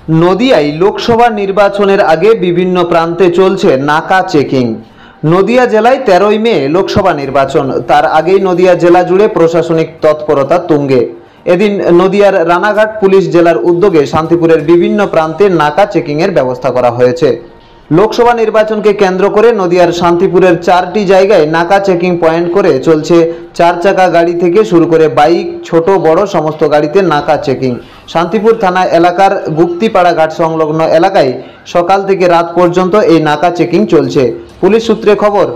নদিয়ায় লোকসভা নির্বাচনের আগে বিভিন্ন প্রান্তে চলছে নাকা চেকিং। নদিয়া জেলায় 13ই মে লোকসভা নির্বাচন, তার আগেই নদিয়া জেলা জুড়ে প্রশাসনিক তৎপরতা তুঙ্গে। এদিন নদিয়ার রানাঘাট পুলিশ জেলার উদ্যোগে শান্তিপুরের বিভিন্ন প্রান্তে নাকা চেকিংয়ের ব্যবস্থা করা হয়েছে। লোকসভা নির্বাচনকে কেন্দ্র করে নদিয়ার শান্তিপুরের 4টি জায়গায় নাকা চেকিং পয়েন্ট করে চলছে 4 চাকা গাড়ি থেকে শুরু করে বাইক, ছোট বড় সমস্ত গাড়িতে নাকা চেকিং। শান্তিপুর থানা এলাকার গুপ্তিপাড়া ঘাট সংলগ্ন এলাকায় সকাল থেকে রাত পর্যন্ত এই নাকা চেকিং চলছে। পুলিশ সূত্রে খবর,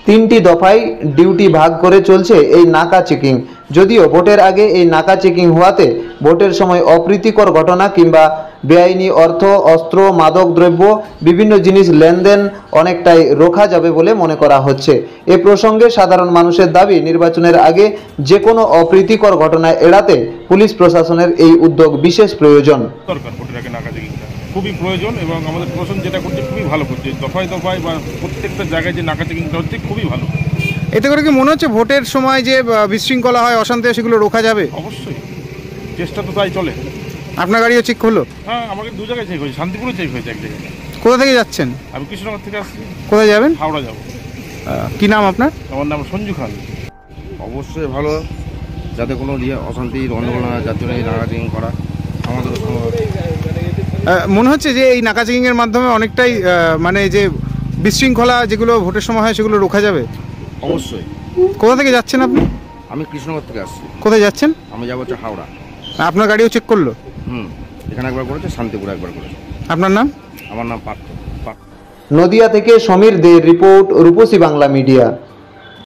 3টি দফায় ডিউটি ভাগ করে চলছে এই নাকা চেকিং। যদিও ভোটের আগে এই নাকা চেকিং হওয়াতে ভোটের সময় অপ্রীতিকর ঘটনা কিংবা বেআইনি অর্থ, অস্ত্র, মাদক দ্রব্য বিভিন্ন জিনিস লেনদেন অনেকটাই রোখা যাবে বলে মনে করা হচ্ছে। এ প্রসঙ্গে সাধারণ মানুষের দাবি, নির্বাচনের আগে যে কোনো অপ্রীতিকর ঘটনা এড়াতে পুলিশ প্রশাসনের এই উদ্যোগ বিশেষ প্রয়োজন। দরকার ভোটের আগে নাকা চেকিংটা খুবই প্রয়োজন এবং আমাদের প্রশাসন যেটা করছে খুবই ভালো করছে। দফায় দফায় বা প্রত্যেকটা জায়গায় যে নাকা চেকিংটা হচ্ছে খুবই ভালো। এতে করে কি মনে হচ্ছে ভোটের সময় যে বিশৃঙ্খলা হয়, অশান্তি হয়, সেগুলো রোখা যাবে? অবশ্যই, চেষ্টা তো তাই চলে। আপনার গাড়িও চেক হলো? হ্যাঁ, আমাকে 2 জায়গায় চেক হয়েছে, শান্তিপুরে চেক হয়েছে এক জায়গায়। কোথা থেকে যাচ্ছেন? আমি কৃষ্ণনগর থেকে আসছি। কোথায় যাবেন? হাওড়া যাবো। কি নাম আপনার? আমার নাম সঞ্জু খান। অবশ্যই ভালো, যাতে কোনো অশান্তি গণ্ডগোল না হয়, যার জন্য এই নাকা চেকিং করা আমাদের মনে হচ্ছে যে এই নাকা চেকিংয়ের মাধ্যমে অনেকটাই মানে যে বিশৃঙ্খলা যেগুলো ভোটের সময় হয় সেগুলো রোখা যাবে। অবশ্যই। কোথা থেকে যাচ্ছেন আপনি? আমি কৃষ্ণনগর থেকে আসছি। কোথায় যাচ্ছেন? আমি যাবো হচ্ছে হাওড়া। আপনার গাড়িও চেক করলো? এখানে একবার করেছে, শান্তিপুরে একবার করেছে। আপনার নাম? আমার নাম পার্থ। নদিয়া থেকে সমীর দের রিপোর্ট, রূপসী বাংলা মিডিয়া।